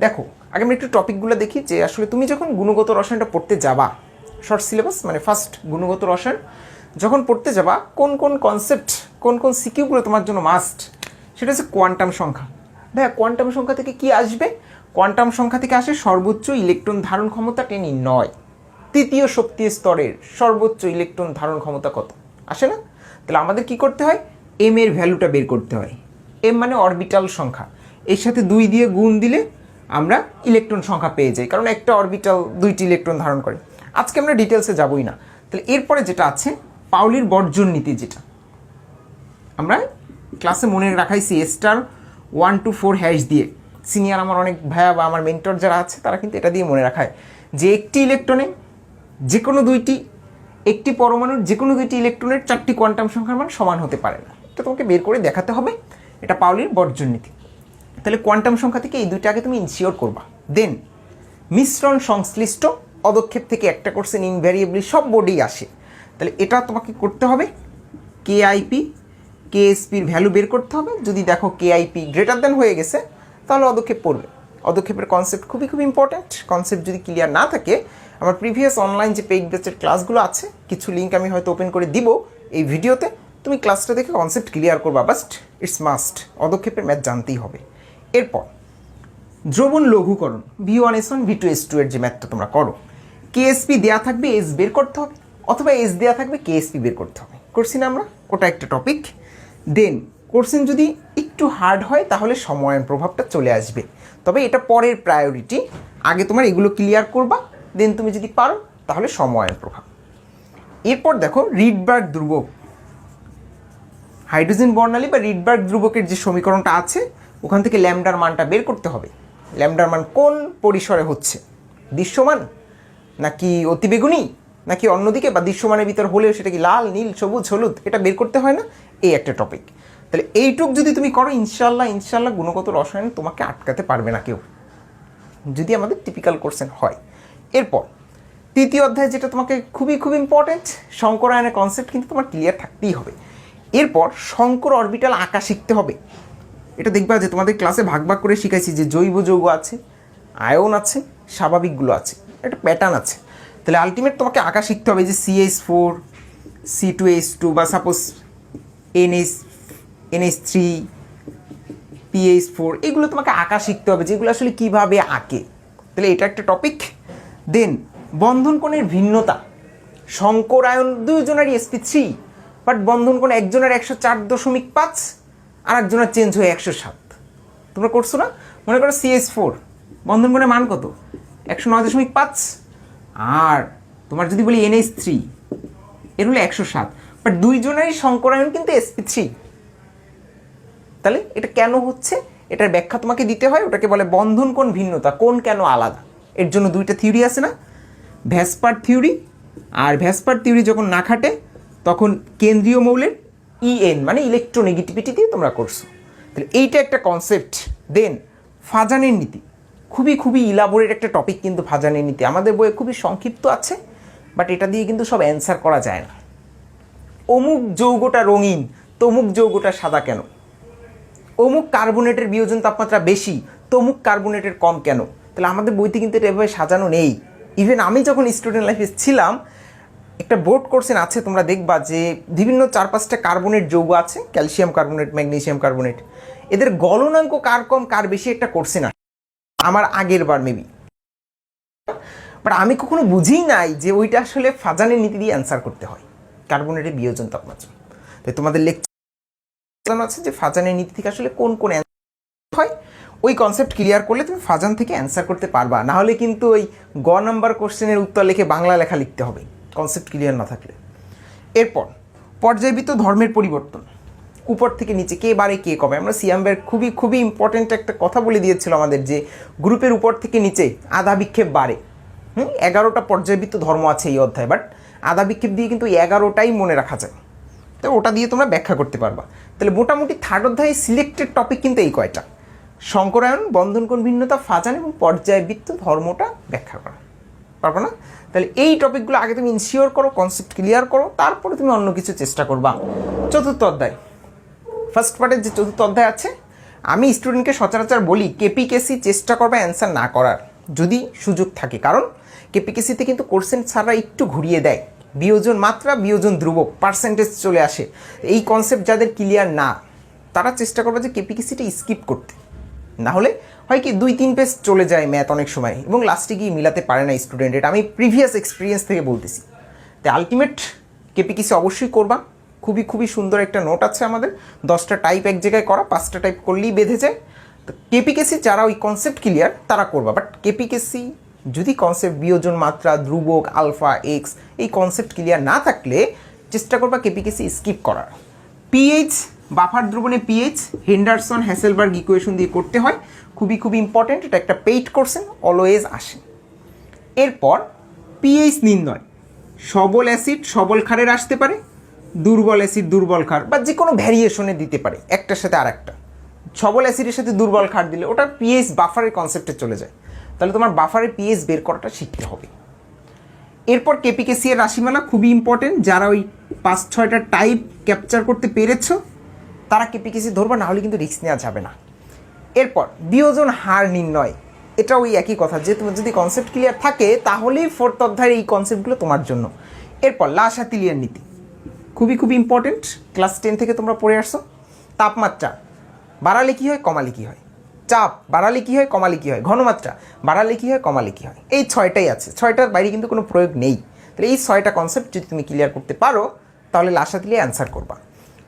দেখো আগে আমরা একটু টপিকগুলো দেখি যে আসলে তুমি যখন গুণগত রসায়নটা পড়তে যাবা, শর্ট সিলেবাস মানে ফার্স্ট গুণগত রসায়ন যখন পড়তে যাবা, কোন কোন কনসেপ্ট, কোন কোন সিকিউগুলো তোমার জন্য মাস্ট, সেটা হচ্ছে কোয়ান্টাম সংখ্যা। ভাইয়া কোয়ান্টাম সংখ্যা থেকে কি আসবে? কোয়ান্টাম সংখ্যা থেকে আসে সর্বোচ্চ ইলেকট্রন ধারণ ক্ষমতা 10⁹। তৃতীয় শক্তি স্তরের সর্বোচ্চ ইলেকট্রন ধারণ ক্ষমতা কত আসে না? তাহলে আমাদের কি করতে হয়? এম এর ভ্যালুটা বের করতে হয়। এম মানে অরবিটাল সংখ্যা, এর সাথে 2 দিয়ে গুণ দিলে আমরা ইলেকট্রন সংখ্যা পেয়ে যাই, কারণ একটা অরবিটাল 2টি ইলেকট্রন ধারণ করে। আজকে আমরা ডিটেলসে যাবই না। তাহলে এরপরে যেটা আছে পাউলির বর্জন নীতি, যেটা আমরা ক্লাসে মনে রাখাইছি স্টার 1 to 4 হ্যাশ দিয়ে। সিনিয়র আমার অনেক ভাইয়া বা আমার মেন্টর যারা আছে তারা কিন্তু এটা দিয়ে মনে রাখায় যে একটি ইলেকট্রনে যে কোনো দুইটি, একটি পরমাণুর যে কোনো দুইটি ইলেকট্রনের 4টি কোয়ান্টাম সংখ্যার মান সমান হতে পারে না। এটা তোমাকে বের করে দেখাতে হবে, এটা পাউলির বর্জন নীতি। তাহলে কোয়ান্টাম সংখ্যা থেকে এই দুইটা আগে তুমি ইনশিওর করবা। দেন মিশ্রণ সংশ্লিষ্ট পদক্ষেপ থেকে একটা কোশ্চেন ইনভ্যারিয়েবলি সব বোর্ডেই আসে। তাহলে এটা তোমাকে করতে হবে, কেআইপি কেএসপির ভ্যালু বের করতে হবে। যদি দেখো কেআইপি গ্রেটার দেন হয়ে গেছে তাহলে অদক্ষেপ পড়বে। অদক্ষেপের কনসেপ্ট খুবই খুব ইম্পর্ট্যান্ট। কনসেপ্ট যদি ক্লিয়ার না থাকে, আমার প্রিভিয়াস অনলাইন যে পেইড ব্যাচের ক্লাসগুলো আছে, কিছু লিঙ্ক আমি হয়তো ওপেন করে দিব এই ভিডিওতে, তুমি ক্লাসটা দেখে কনসেপ্ট ক্লিয়ার করবা। বাস্ট ইটস মাস্ট, অদক্ষেপের ম্যাথ জানতেই হবে। এরপর দ্রবণ লঘুকরণ V1S1 V2S2 এর যে ম্যাথটা তোমরা করো, কেএসপি দেওয়া থাকবে, এস বের করতে হবে, অথবা এস দেওয়া থাকবে কেএসপি বের করতে হবে। করছি না আমরা? ওটা একটা টপিক। দেন কোশ্চেন যদি একটু হার্ড হয় তাহলে সময়ায়ন প্রভাবটা চলে আসবে, তবে এটা পরের প্রায়োরিটি। আগে তোমার এগুলো ক্লিয়ার করবা, দেন তুমি যদি পারো তাহলে সময়ায়ন প্রভাব। এরপর দেখো রিডবার্গ ধ্রুবক, হাইড্রোজেন বর্ণালী বা রিডবার্গ ধ্রুবকের যে সমীকরণটা আছে ওখান থেকে ল্যামডার মানটা বের করতে হবে। ল্যামডার মান কোন পরিসরে হচ্ছে, দৃশ্যমান নাকি অতিবেগুনি নাকি অন্যদিকে, বা দৃশ্যমানের ভিতর হলেও সেটা কি লাল নীল সবুজ হলুদ, এটা বের করতে হয় না? এই একটা টপিক। তাহলে এইটুক যদি তুমি করো, ইনশাল্লাহ ইনশাল্লাহ গুণগত রসায়ন তোমাকে আটকাতে পারবে না কেউ, যদি আমাদের টিপিক্যাল কোশ্চেন হয়। এরপর তৃতীয় অধ্যায় যেটা তোমাকে খুবই খুব ইম্পর্টেন্ট, শঙ্করায়নের কনসেপ্ট কিন্তু তোমার ক্লিয়ার থাকতেই হবে। এরপর শঙ্কর অরবিটাল আঁকা শিখতে হবে। এটা দেখবা যে তোমাদের ক্লাসে ভাগ ভাগ করে শিখাইছি যে জৈব যৌগ আছে, আয়ন আছে, স্বাভাবিকগুলো আছে, একটা প্যাটার্ন আছে। তাহলে আলটিমেট তোমাকে আঁকা শিখতে হবে যে CH4 C2H2 বা সাপোজ NH3 PH4, এগুলো তোমাকে আঁকা শিখতে হবে, যেগুলো আসলে কীভাবে আঁকে। তাহলে এটা একটা টপিক। দেন বন্ধন কোণের ভিন্নতা, শঙ্করায়ন দুজনেরই sp3, বাট বন্ধন কোণ একজনের 104.5 আর একজনের চেঞ্জ হয়ে 107। তোমরা করছো না? মনে করো CH4 বন্ধন কোণের মান কত? 109.5, আর তোমার যদি বলি NH3 এর হলো 107, বাট দুইজনেরই শঙ্করায়ন কিন্তু sp3। তাহলে এটা কেন হচ্ছে, এটার ব্যাখ্যা তোমাকে দিতে হয়। ওটাকে বলে বন্ধন কোণ ভিন্নতা। কোণ কেন আলাদা, এর জন্য দুইটা থিওরি আছে না, ভ্যাসপার থিওরি। আর ভ্যাসপার থিওরি যখন না খাটে তখন কেন্দ্রীয় মৌলের EN মানে ইলেকট্রোনেগেটিভিটি দিয়ে তোমরা করছো। তাহলে এইটা একটা কনসেপ্ট। দেন ফাজানের নীতি, খুবই খুবই ইলাবোরেট একটা টপিক কিন্তু ফাজানের নীতি। আমাদের বইয়ে খুবই সংক্ষিপ্ত আছে, বাট এটা দিয়ে কিন্তু সব অ্যান্সার করা যায় না। অমুক যৌগটা রঙিন, তমুক যৌগটা সাদা কেন? অমুক কার্বনেটের বিয়োজন তাপমাত্রা বেশি, তমুক কার্বনেটের কম কেন? তাহলে আমাদের বইতে কিন্তু এটা এভাবে সাজানো নেই। ইভেন আমি যখন স্টুডেন্ট লাইফে ছিলাম, একটা বোর্ড কোশ্চেন আছে, তোমরা দেখবা যে বিভিন্ন 4-5টা কার্বনেট যৌগ আছে, ক্যালসিয়াম কার্বনেট, ম্যাগনেসিয়াম কার্বনেট, এদের গলনাঙ্ক কার কম কার বেশি একটা কোশ্চেন আছে আমার আগের বার মেবি, বাট আমি কখনো বুঝি নাই যে ওইটা আসলে ফাজানের নীতি দিয়ে অ্যান্সার করতে হয়, কার্বনেটের বিয়োজন তাপমাত্রা। তাই তোমাদের লেকচার আছে যে ফাজানের নীতি থেকে আসলে কোন কোন অ্যান্সার হয়। ওই কনসেপ্ট ক্লিয়ার করলে তুমি ফাজান থেকে অ্যান্সার করতে পারবা, না হলে কিন্তু ওই গ নাম্বার কোশ্চেনের উত্তর লিখে বাংলা লেখা লিখতে হবে কনসেপ্ট ক্লিয়ার না থাকলে। এরপর পর্যায়বৃত্ত ধর্মের পরিবর্তন, উপর থেকে নিচে কে বাড়ে কে কমে। আমরা সিয়ামবের খুবই খুবই ইম্পর্টেন্ট একটা কথা বলে দিয়েছিল আমাদের, যে গ্রুপের উপর থেকে নিচে আধা বিক্ষেপ বাড়ে। 11টা পর্যায়বৃত্ত ধর্ম আছে এই অধ্যায়, বাট আধা বিক্ষেপ দিয়ে কিন্তু 11টাই মনে রাখা যায়। তো ওটা দিয়ে তোমরা ব্যাখ্যা করতে পারবা। তাহলে মোটামুটি থার্ড অধ্যায়ে সিলেক্টেড টপিক কিন্তু এই কয়টা, শঙ্করায়ন, বন্ধন কোণ ভিন্নতা, ফাজান এবং পর্যায়বৃত্ত ধর্মটা ব্যাখ্যা করা। পারবো না? তাহলে এই টপিকগুলো আগে তুমি ইনশিওর করো, কনসেপ্ট ক্লিয়ার করো, তারপরে তুমি অন্য কিছু চেষ্টা করবা। চতুর্থ অধ্যায়, ফার্স্ট পার্টের যে চতুর্থ অধ্যায় আছে আমি স্টুডেন্টকে সচরাচর বলি কেপিকেসি চেষ্টা করবে অ্যান্সার না করার যদি সুযোগ থাকে, কারণ কেপিকেসিতে কিন্তু কোশ্চেন ছাড়া একটু ঘুরিয়ে দেয়, বিয়োজন মাত্রা বিয়োজন ধ্রুবক পার্সেন্টেজ চলে আসে। এই কনসেপ্ট যাদের ক্লিয়ার না তারা চেষ্টা করবে যে কেপিকেসিটা স্কিপ করতে, না হলে হয় কি 2-3 পেজ চলে যায় ম্যাথ অনেক সময় এবং লাস্টে গিয়ে মিলাতে পারে না স্টুডেন্ট। এটা আমি প্রিভিয়াস এক্সপিরিয়েন্স থেকে বলতেছি। তাই আলটিমেট কেপিকেসি অবশ্যই করবা। খুবই সুন্দর একটা নোট আছে আমাদের, 10টা টাইপ এক জায়গায় করা, 5টা টাইপ করলেই বেঁধে যায়। তো কেপিকেসি যারা ওই কনসেপ্ট ক্লিয়ার তারা করবা, বাট কেপিকেসি যদি কনসেপ্ট বিয়োজন মাত্রা ধ্রুবক আলফা এক্স এই কনসেপ্ট ক্লিয়ার না থাকলে চেষ্টা করবা কেপিকেসি স্কিপ করার। পিএইচ বাফার দ্রবণে পিএইচ হেন্ডারসন হ্যাসেলবার্গ ইকুয়েশন দিয়ে করতে হয়, খুবই ইম্পর্টেন্ট। এটা একটা পেইড কোশ্চেন, অলওয়েজ আসে। এরপর পিএইচ নির্ণয়, সবল অ্যাসিড সবল ক্ষারের আসতে পারে, দুর্বল অ্যাসিড দুর্বল ক্ষার বা যে কোনো ভ্যারিয়েশনে দিতে পারে একটার সাথে আর একটা। সবল অ্যাসিডের সাথে দুর্বল ক্ষার দিলে ওটা পিএইচ বাফারের কনসেপ্টে চলে যায়, তাহলে তোমার বাফারের পিএইচ বের করাটা শিখতে হবে। এরপর কেপিকেসি এর রাশিমালা খুবই ইম্পর্টেন্ট, যারা ওই 5-6টা টাইপ ক্যাপচার করতে পেরেছ তারা কেপিকেসি ধরবা, না হলে কিন্তু রিস্ক নেওয়া যাবে না। এরপর বিয়োজন হার নির্ণয়, এটা ওই একই কথা, যে তোমার যদি কনসেপ্ট ক্লিয়ার থাকে তাহলেই 4th অধ্যায়ের এই কনসেপ্টগুলো তোমার জন্য। এরপর লা-শাতিলিয়ান নীতি খুবই ইম্পর্টেন্ট, ক্লাস 10 থেকে তোমরা পড়ে আসছো। তাপমাত্রা বাড়ালে কী হয় কমালে কী হয়, চাপ বাড়ালে কী হয় কমালে কী হয়, ঘনমাত্রা বাড়ালে কী হয় কমালে কী হয়, এই 6টাই আছে। 6টার বাইরে কিন্তু কোনো প্রয়োগ নেই। তাহলে এই 6টা কনসেপ্ট যদি তুমি ক্লিয়ার করতে পারো তাহলে লা-শাতিলিয়া অ্যান্সার করবা।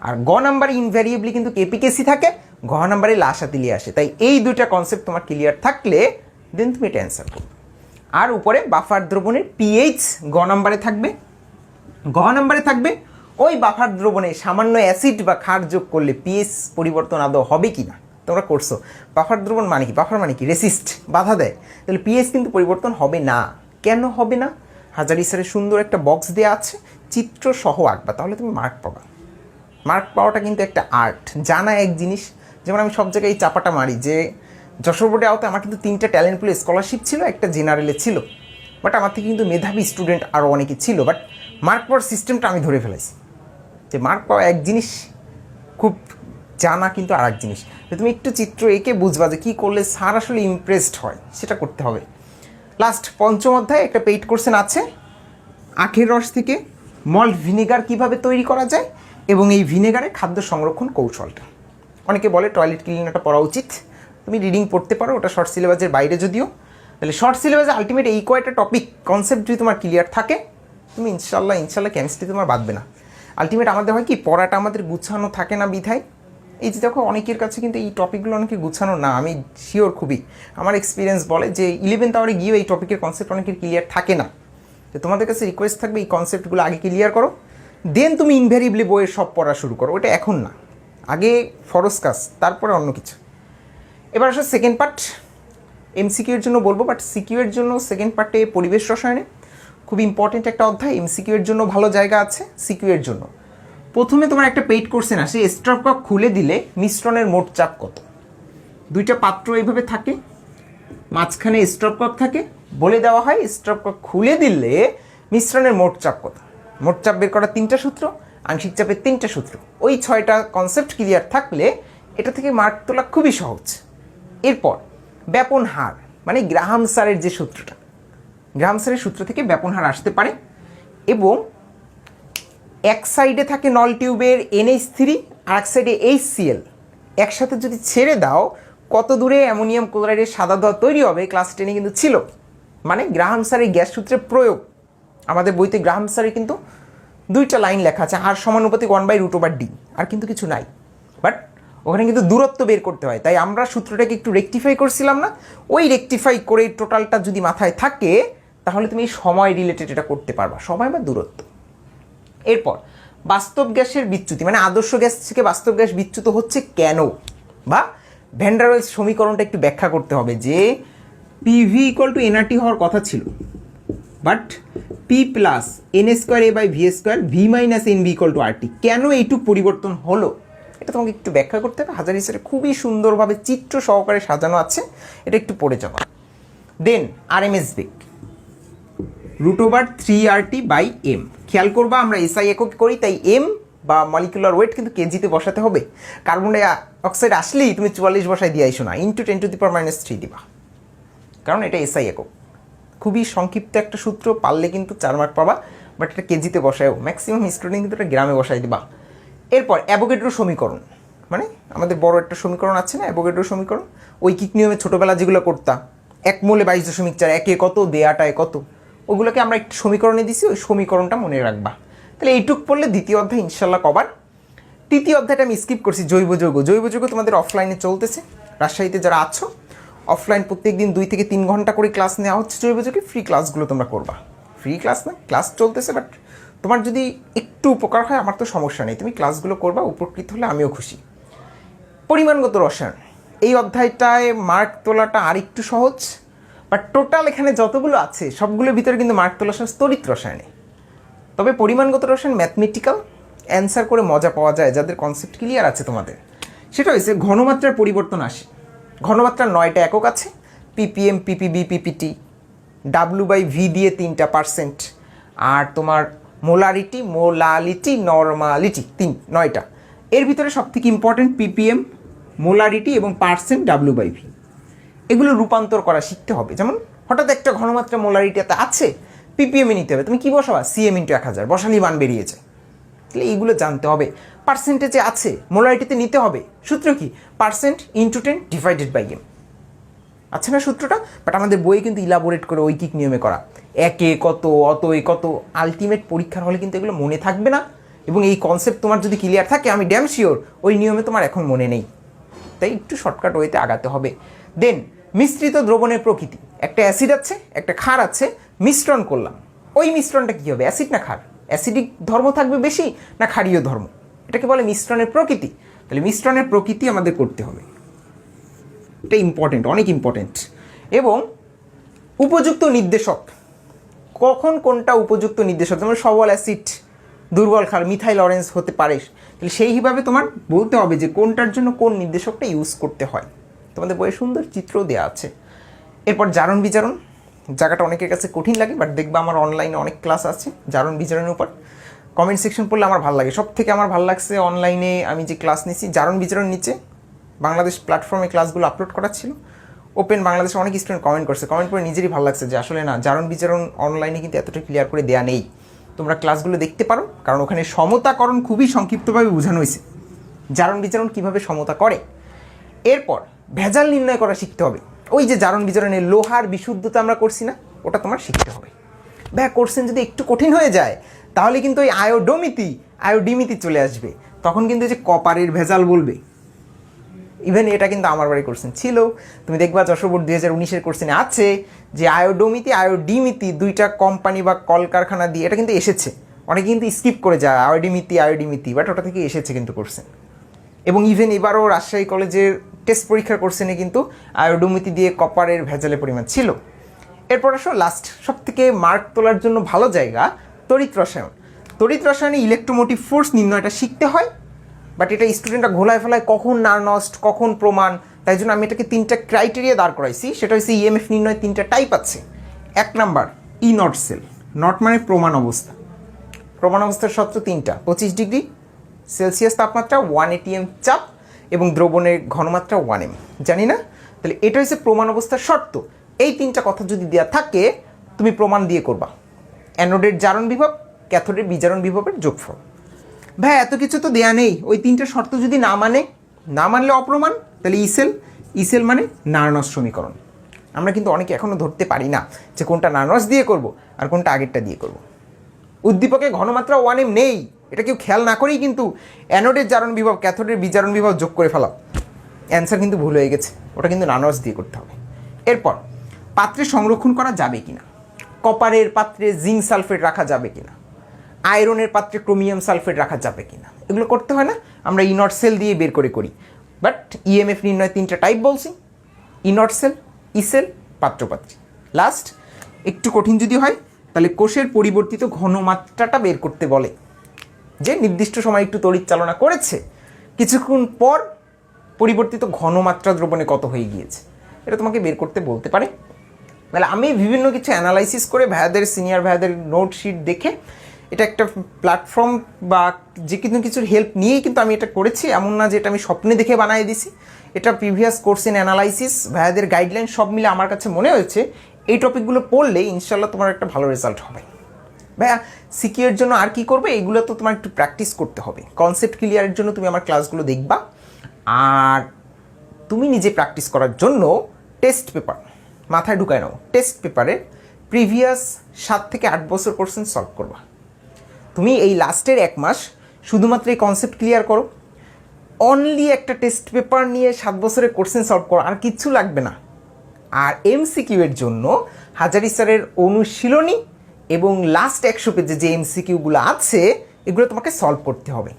আর গ নাম্বারে ইনভ্যারিয়েবলি কিন্তু কেপিকেসি থাকে, ঘ নাম্বারে লা-শাতিলিয়া আসে। তাই এই 2টা কনসেপ্ট তোমার ক্লিয়ার থাকলে দেন তুমি এটা অ্যান্সার করবে। আর উপরে বাফার দ্রবণের পিএইচ গ নাম্বারে থাকবে, ঘ নাম্বারে থাকবে ওই বাফার দ্রবণে সামান্য অ্যাসিড বা ক্ষার যোগ করলে পিএইচ পরিবর্তন আদৌ হবে কি না। তোমরা করছো, বাফার দ্রবণ মানে কি, বাফার মানে কি রেসিস্ট, বাধা দেয়, তাহলে পিএইচ কিন্তু পরিবর্তন হবে না। কেন হবে না? হাজারি স্যারের সুন্দর একটা বক্স দেওয়া আছে, চিত্র সহ আঁকবা, তাহলে তুমি মার্ক পাবা। মার্ক পাওয়াটা কিন্তু একটা আর্ট, জানা এক জিনিস। যেমন আমি সব জায়গায় এই চাপাটা মারি যে যশোর বোর্ডে আওতায় আমার কিন্তু 3টা ট্যালেন্ট পুলে স্কলারশিপ ছিল, একটা জেনারেলে ছিল, বাট আমার থেকে কিন্তু মেধাবী স্টুডেন্ট আরও অনেকে ছিল, বাট মার্ক পাওয়ার সিস্টেমটা আমি ধরে ফেলেছি। যে মার্ক পাওয়া এক জিনিস, খুব জানা কিন্তু আর এক জিনিস। তুমি একটু চিত্র এঁকে বুঝবা যে কী করলে স্যার আসলে ইমপ্রেসড হয়, সেটা করতে হবে। লাস্ট 5ম অধ্যায়ে একটা পেইড কোশ্চেন আছে, আখের রস থেকে মল্ট ভিনেগার কিভাবে তৈরি করা যায় এবং এই ভিনেগারে খাদ্য সংরক্ষণ কৌশলটা। অনেকে বলে টয়লেট ক্লিনারটা পড়া উচিত, তুমি রিডিং পড়তে পারো, ওটা শর্ট সিলেবাসের বাইরে যদিও। তাহলে শর্ট সিলেবাসে আলটিমেট এই কয়টা টপিক কনসেপ্ট যদি তোমার ক্লিয়ার থাকে তুমি ইনশাল্লাহ কেমিস্ট্রি তোমার বাঁধবে না। আলটিমেট আমাদের হয় কি, পড়াটা আমাদের গুছানো থাকে না বিধায়। এই যে দেখো অনেকের কাছে কিন্তু এই টপিকগুলো অনেকে গুছানো না, আমি শিওর খুবই, আমার এক্সপিরিয়েন্স বলে যে 11th আওয়ারে গিয়েও এই টপিকের কনসেপ্ট অনেকের ক্লিয়ার থাকে না। তো তোমাদের কাছে রিকোয়েস্ট থাকবে এই কনসেপ্টগুলো আগে ক্লিয়ার করো, দেন তুমি ইনভ্যারিয়েবলি বইয়ের সব পড়া শুরু করো। ওটা এখন না, আগে ফরজ কাজ, তারপরে অন্য কিছু। এবার আসলে সেকেন্ড পার্ট এমসিকিউ এর জন্য বলবো, বাট সিকিউ এর জন্য সেকেন্ড পার্টে পরিবেশ রসায়নে খুব ইম্পর্টেন্ট একটা অধ্যায়। এমসিকিউ এর জন্য ভালো জায়গা আছে, সিকিউ এর জন্য প্রথমে তোমার একটা পেইড কোশ্চেন আসে, স্টপকক খুলে দিলে মিশ্রণের মোট চাপ কত। 2টা পাত্র এইভাবে থাকে, মাঝখানে স্টপকক থাকে, বলে দেওয়া হয় স্টপকক খুলে দিলে মিশ্রণের মোট চাপ কত। মোট চাপ বের করার 3টা সূত্র, আংশিক চাপের 3টা সূত্র। ওই 6টা কনসেপ্ট ক্লিয়ার থাকলে এটা থেকে মার্ক তোলা খুবই সহজ। এরপর ব্যাপন হার মানে গ্রাহাম স্যারের যে সূত্রটা, গ্রাহাম স্যারের সূত্র থেকে ব্যাপন হার আসতে পারে। এবং এক সাইডে থাকে নল টিউবের NH3 আর এক সাইডে HCl, একসাথে যদি ছেড়ে দাও কত দূরে অ্যামোনিয়াম ক্লোরাইডের সাদা ধোঁয়া তৈরি হবে ক্লাস 10-এ কিন্তু ছিল। মানে গ্রাহাম স্যারের গ্যাস সূত্রের প্রয়োগ আমাদের বইতে গ্রাহাম স্যারের কিন্তু 2টা লাইন লেখা আছে, আর সমানুপাতিক 1/√/d, আর কিন্তু কিছু নাই। বাট ওখানে কিন্তু দূরত্ব বের করতে হয়, তাই আমরা সূত্রটাকে একটু রেকটিফাই করছিলাম না। ওই রেকটিফাই করে টোটালটা যদি মাথায় থাকে তাহলে তুমি সময় রিলেটেড এটা করতে পারবা, সময় বা দূরত্ব। এরপর বাস্তব গ্যাসের বিচ্যুতি মানে আদর্শ গ্যাস থেকে বাস্তব গ্যাস বিচ্যুত হচ্ছে কেন, বা ভ্যান ডার ওয়েলস সমীকরণটা একটু ব্যাখ্যা করতে হবে যে PV = nRT হওয়ার কথা ছিল, but P + n²a/v², V - nB = RT, কেন এইটুক পরিবর্তন হলো এটা তোমাকে একটু ব্যাখ্যা করতে হবে। হাজারি স্যারে খুবই সুন্দরভাবে চিত্র সহকারে সাজানো আছে, এটা একটু পড়ে যাবা। দেন RMS বেগ √3RT/m, খেয়াল করবা আমরা SI একক করি, তাই m বা মলিকুলার ওয়েট কিন্তু কেজিতে বসাতে হবে। কার্বন ডাই অক্সাইড আসলেই তুমি 44 বসায় দিয়ে আইসো না, ইন্টু 10⁻³ দিবা, কারণ এটা এসআই একক। খুবই সংক্ষিপ্ত একটা সূত্র, পারলে কিন্তু 4 মার্ক পাবা, বাট এটা কেজিতে বসায়ও ম্যাক্সিমাম স্টুডেন্ট কিন্তু এটা গ্রামে বসাই দিবা। এরপর অ্যাভোগাড্রো সমীকরণ, মানে আমাদের বড় একটা সমীকরণ আছে না অ্যাভোগাড্রো সমীকরণ, ঐকিক নিয়মে ছোটোবেলা যেগুলো করতাম, 1 মোলে 22.4, একে কত দেয়াটায় কত, ওগুলোকে আমরা একটা সমীকরণে দিছি, ওই সমীকরণটা মনে রাখবা। তাহলে এইটুক পড়লে দ্বিতীয় অধ্যায় ইনশাল্লাহ কভার। তৃতীয় অধ্যায়টা আমি স্কিপ করছি, জৈব যৌগ। জৈব যৌগ তোমাদের অফলাইনে চলতেছে, রাজশাহীতে যারা আছো অফলাইন প্রত্যেক দিন 2 থেকে 3 ঘন্টা করে ক্লাস নেওয়া হচ্ছে জৈব যৌগে। ফ্রি ক্লাসগুলো তোমরা করবা, ফ্রি ক্লাস না, ক্লাস চলতেছে, বাট তোমার যদি একটু উপকার হয় আমার তো সমস্যা নেই, তুমি ক্লাসগুলো করবা, উপকৃত হলে আমিও খুশি। পরিমাণগত রসায়ন, এই অধ্যায়টায় মার্ক তোলাটা আর একটু সহজ, বাট টোটাল এখানে যতগুলো আছে সবগুলোর ভিতরে কিন্তু মার্ক তোলা স্তরিত রসায়নে। তবে পরিমাণগত রসায়ন ম্যাথমেটিক্যাল অ্যান্সার করে মজা পাওয়া যায়, যাদের কনসেপ্ট ক্লিয়ার আছে তোমাদের। সেটা হয়েছে ঘনমাত্রার পরিবর্তন আসে। ঘনমাত্রার 9টা একক আছে, ppm, ppb, ppt, w/v দিয়ে 3%, আর তোমার মোলারিটি, নর্মালিটি 9টা। এর ভিতরে সবথেকে ইম্পর্টেন্ট ppm, মোলারিটি এবং পার্সেন্ট w/v। এগুলো রূপান্তর করা শিখতে হবে। যেমন হঠাৎ একটা ঘনমাত্রা মোলারিটিতে আছে, ppm নিতে হবে, তুমি কি বসাবা, cm × 1000 বসালেই মান বেরিয়েছে। তাহলে এইগুলো জানতে হবে। পার্সেন্টেজে আছে, মোলারিটিতে নিতে হবে, সূত্র কি, পার্সেন্ট ইন্টু 10/m। আচ্ছা না সূত্রটা, বাট আমাদের বইয়ে কিন্তু ইলাবোরেট করে ঐকিক নিয়মে করা, একে কত, অতএ কত। আলটিমেট পরীক্ষার হলে কিন্তু এগুলো মনে থাকবে না, এবং এই কনসেপ্ট তোমার যদি ক্লিয়ার থাকে আমি ড্যাম শিওর ওই নিয়মে তোমার এখন মনে নেই, তাই একটু শর্টকাট ওয়েতে আগাতে হবে। দেন মিশ্রিত দ্রবণের প্রকৃতি, একটা অ্যাসিড আছে একটা ক্ষার আছে, মিশ্রণ করলাম, ওই মিশ্রণটা কী হবে, অ্যাসিড না ক্ষার, অ্যাসিডিক ধর্ম থাকবে বেশি না ক্ষারীয় ধর্ম, এটাকে বলে মিশ্রণের প্রকৃতি। তাহলে মিশ্রণের প্রকৃতি আমাদের করতে হবে, এটা ইম্পর্টেন্ট, অনেক ইম্পর্টেন্ট। এবং উপযুক্ত নির্দেশক, কখন কোনটা উপযুক্ত নির্দেশক, যেমন সবল অ্যাসিড, দুর্বল ক্ষার, মিথাইল অরেঞ্জ হতে পারে, তাহলে সেইভাবে তোমার বলতে হবে যে কোনটার জন্য কোন নির্দেশকটা ইউজ করতে হয়। তোমাদের বইয়ে সুন্দর চিত্র দেওয়া আছে। এরপর জারণ বিজারণ, জায়গাটা অনেকের কাছে কঠিন লাগে, বাট দেখবা আমার অনলাইনে অনেক ক্লাস আছে জারণ বিজারণের উপর। কমেন্ট সেকশন পড়লে আমার ভালো লাগে, সব থেকে আমার ভালো লাগছে অনলাইনে আমি যে ক্লাস নিচ্ছি জারণ বিজারণ, নিচে বাংলাদেশ প্ল্যাটফর্মে ক্লাসগুলো আপলোড করা ছিল, ওপেন বাংলাদেশে অনেক স্টুডেন্ট কমেন্ট করছে, কমেন্ট করে নিজেরই ভালো লাগছে যে আসলে না, জারণ বিজারণ অনলাইনে কিন্তু এতটা ক্লিয়ার করে দেওয়া নেই, তোমরা ক্লাসগুলো দেখতে পারো, কারণ ওখানে সমতাকরণ খুবই সংক্ষিপ্তভাবে বোঝানো হয়েছে, জারণ বিজারণ কীভাবে সমতা করে। এরপর ভেজাল নির্ণয় করা শিখতে হবে, ওই যে জারণ বিজারণের লোহার বিশুদ্ধতা আমরা করছি না, ওটা তোমার শিখতে হবে। ভাই কোশ্চেন যদি একটু কঠিন হয়ে যায় তাহলে কিন্তু ওই আয়োডিমিতি চলে আসবে, তখন কিন্তু যে কপারের ভেজাল বলবে। ইভেন এটা কিন্তু আমার বাড়ি কোশ্চেন ছিল, তুমি দেখবা যশোর বোর্ড 2019-এর কোশ্চেনে আছে যে আয়োডিমিতি 2টা কোম্পানি বা কলকারখানা দিয়ে, এটা কিন্তু এসেছে, অনেকে কিন্তু স্কিপ করে যায় আয়োডিমিতি, বাট ওটা থেকে এসেছে কিন্তু কোশ্চেন। এবং ইভেন এবারও রাজশাহী কলেজের টেস্ট পরীক্ষার কোশ্চেনে কিন্তু আয়োডিমিতি দিয়ে কপারের ভেজালের পরিমাণ ছিল। এরপর আসো লাস্ট সব থেকে মার্ক তোলার জন্য ভালো জায়গা, তড়িৎ রসায়ন। তড়িৎ রসায়নে ইলেকট্রোমোটিভ ফোর্স নির্ণয়টা শিখতে হয়, বাট এটা স্টুডেন্টরা ঘোলায় ফেলায় কখন নার্নস্ট কখন প্রমাণ, তাই জন্য আমি এটাকে 3টা ক্রাইটেরিয়া দাঁড় করাইছি। সেটা হচ্ছে ইএমএফ নির্ণয় 3টা টাইপ আছে। 1 নাম্বার ই নট সেল, নট মানে প্রমাণ অবস্থা, প্রমাণ অবস্থার সত্য 3টা, 25 ডিগ্রি সেলসিয়াস তাপমাত্রা, 1 atm চাপ এবং দ্রবণের ঘনমাত্রা 1 m, জানি না। তাহলে এটা হচ্ছে প্রমাণ অবস্থার শর্ত। এই 3টা কথা যদি দেওয়া থাকে তুমি প্রমাণ দিয়ে করবা, অ্যানোডের জারণ বিভব, ক্যাথোডের বিজারণ বিভবের যোগফল। ভাই এত কিছু তো দেয়া নেই, ওই 3টা শর্ত যদি না মানলে অপ্রমাণ, তাহলে ইসেল মানে নার্নস সমীকরণ। আমরা কিন্তু অনেকে এখনও ধরতে পারি না যে কোনটা নার্নস দিয়ে করব আর কোনটা আগেরটা দিয়ে করব। উদ্দীপকে ঘনমাত্রা 1 m নেই, এটা কেউ খেয়াল না করেই কিন্তু অ্যানোডের জারণ বিভব ক্যাথোডের বিজারণ বিভব যোগ করে ফেলা, অ্যান্সার কিন্তু ভুল হয়ে গেছে, ওটা কিন্তু নার্নস দিয়ে করতে হবে। এরপর পাত্রে সংরক্ষণ করা যাবে কিনা, কপারের পাত্রে জিঙ্ক সালফেট রাখা যাবে কিনা, আয়রনের পাত্রে ক্রোমিয়াম সালফেট রাখা যাবে কিনা, এগুলো করতে হয় না, আমরা ইনট সেল দিয়ে বের করে করি। বাট ইএমএফ নির্ণয় 3টা টাইপ বলছি, ইনট সেল, ইসেল, পাত্রপাত্রী। লাস্ট একটু কঠিন যদি হয় তাহলে কোষের পরিবর্তিত ঘনমাত্রাটা বের করতে বলে, যে নির্দিষ্ট সময় একটু তড়িৎ চালনা করেছে, কিছুক্ষণ পর পরিবর্তিত ঘনমাত্রা দ্রবণে কত হয়ে গিয়েছে, এটা তোমাকে বের করতে বলতে পারে। তাহলে আমি বিভিন্ন কিছু অ্যানালাইসিস করে ভাইয়াদের সিনিয়র ভাইয়াদের নোট শিট দেখে এটা একটা প্ল্যাটফর্ম বা যে কিন্তু কিছুর হেল্প নিয়েই কিন্তু আমি এটা করেছি, এমন না যে এটা আমি স্বপ্নে দেখে বানিয়ে দিছি। এটা প্রিভিয়াস কোর্স ইন অ্যানালাইসিস, ভাইয়াদের গাইডলাইন সব মিলে আমার কাছে মনে হয়েছে এই টপিকগুলো পড়লে ইনশাল্লাহ তোমার একটা ভালো রেজাল্ট হবে। ভাইয়া সিকিউর জন্য আর কি করবে, এগুলো তো তোমার একটু প্র্যাকটিস করতে হবে। কনসেপ্ট ক্লিয়ারের জন্য তুমি আমার ক্লাসগুলো দেখবা, আর তুমি নিজে প্র্যাকটিস করার জন্য টেস্ট পেপার মাথায় ঢুকায় নাও। টেস্ট পেপারে প্রিভিয়াস 7 থেকে 8 বছর কোশ্চেন সলভ করবা। তুমি এই লাস্টের 1 মাস শুধুমাত্র এই কনসেপ্ট ক্লিয়ার করো, অনলি একটা টেস্ট পেপার নিয়ে 7 বছরের কোশ্চেন সলভ করো, আর কিচ্ছু লাগবে না। আর এমসিকিউ এর জন্য হাজারি স্যারের অনুশীলনী এবং লাস্ট 100 পেজে যে এমসিকিউগুলো আছে এগুলো তোমাকে সলভ করতে হবে।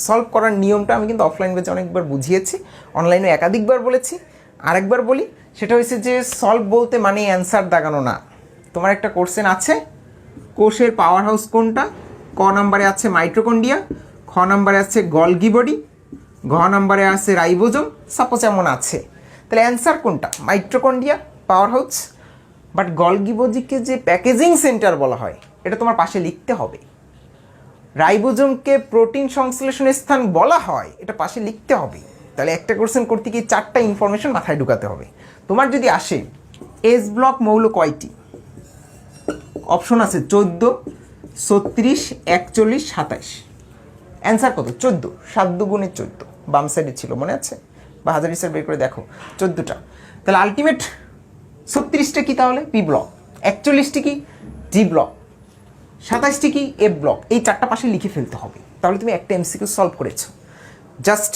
সলভ করার নিয়মটা আমি কিন্তু অফলাইন বেজে অনেকবার বুঝিয়েছি, অনলাইনে একাধিকবার বলেছি। আরেকবার বলি, সেটা হয়েছে যে সলভ বলতে মানে অ্যান্সার দাগানো না। তোমার একটা কোশ্চেন আছে, কোষের পাওয়ার হাউস কোনটা, ক নাম্বারে আছে মাইটোকন্ড্রিয়া, খ নাম্বারে আছে গলগি বডি, ঘ নাম্বারে আছে রাইবোজোম, সাপোজ এমন আছে, তাহলে অ্যান্সার কোনটা? Mitochondria power house. But Golgi বডিকে যে প্যাকেজিং সেন্টার বলা হয় এটা তোমার পাশে লিখতে হবে। রাইবোজোমকে প্রোটিন সংশ্লেষণের স্থান বলা হয়, এটা পাশে লিখতে হবে। তাহলে একটা কোশ্চেন করতে গিয়ে 4টা ইনফরমেশন মাথায় ঢুকাতে হবে। তোমার যদি আসে এস ব্লক মৌল কয়টি, অপশন আছে 14, 36, 41, 27। অ্যান্সার কত? 14, 7 দুগুণে 14, বাম সাইডে ছিল মনে আছে, বা হাজারি স্যার বের করে দেখো 14টা। তাহলে আলটিমেট 36টা কি তাহলে? পি ব্লক, 41টি কি? ডি ব্লক, 27টি কি? F block. এই 4টা পাশে লিখে ফেলতে হবে, তাহলে তুমি একটা এমসিকিউ সলভ করেছো। জাস্ট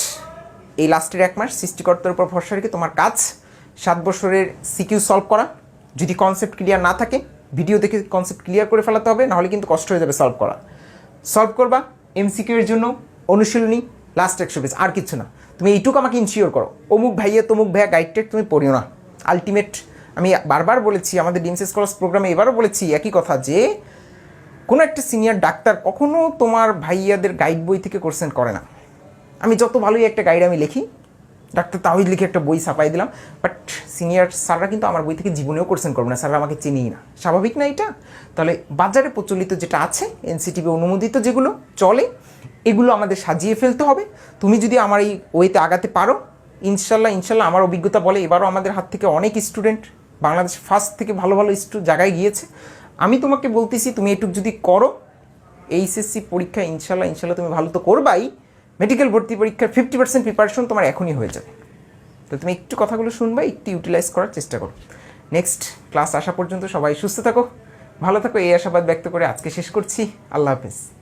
এই লাস্টের 1 মাস সৃষ্টিকর্তার উপর ভরসা রেখে তোমার কাজ 7 বছরের সিকিউ সলভ করা। যদি কনসেপ্ট ক্লিয়ার না থাকে ভিডিও দেখে কনসেপ্ট ক্লিয়ার করে ফেলাতে হবে, নাহলে কিন্তু কষ্ট হয়ে যাবে সলভ করা। সলভ করবা এমসিকিউ এর জন্য অনুশীলনী লাস্ট 100 পেজ, আর কিছু না। তুমি এইটুকু আমাকে ইনশিওর করো, অমুক ভাইয়া তমুক ভাইয়া গাইডটেড তুমি পড়িও না। আলটিমেট আমি বারবার বলেছি, আমাদের ডিমস স্কলার্স প্রোগ্রামে এবারও বলেছি একই কথা, যে কোনো একটা সিনিয়র ডাক্তার কখনো তোমার ভাইয়াদের গাইড বই থেকে কোশ্চেন করে না। আমি যত ভালোই একটা গাইড আমি লিখি, ডাক্তার তাহিদ লিখে একটা বই ছাপাই দিলাম, বাট সিনিয়র স্যাররা কিন্তু আমার বই থেকে জীবনেও কোশ্চেন করবে না, স্যাররা আমাকে চিনিই না। স্বাভাবিক না এটা? তাহলে বাজারে প্রচলিত যেটা আছে, এনসিটিভি অনুমোদিত যেগুলো চলে, এগুলো আমাদের সাজিয়ে ফেলতে হবে। তুমি যদি আমার এই ওয়েতে আগাতে পারো, ইনশাল্লাহ আমার অভিজ্ঞতা বলে এবারও আমাদের হাত থেকে অনেক স্টুডেন্ট বাংলাদেশ ফার্স্ট থেকে ভালো ভালো জায়গায় গিয়েছে। আমি তোমাকে বলতেছি তুমি এটুক যদি করো, এইচএসসি পরীক্ষা ইনশাল্লাহ তুমি ভালো তো করবাই, মেডিকেল ভর্তি পরীক্ষার 50% প্রিপারেশন তোমার এখনই হয়ে যাবে। তো তুমি একটু কথাগুলো শুনবা, একটু ইউটিলাইজ করার চেষ্টা করো। নেক্সট ক্লাস আসা পর্যন্ত সবাই সুস্থ থাকো, ভালো থাকো, এই আশাবাদ ব্যক্ত করে আজকে শেষ করছি। আল্লাহ হাফেজ।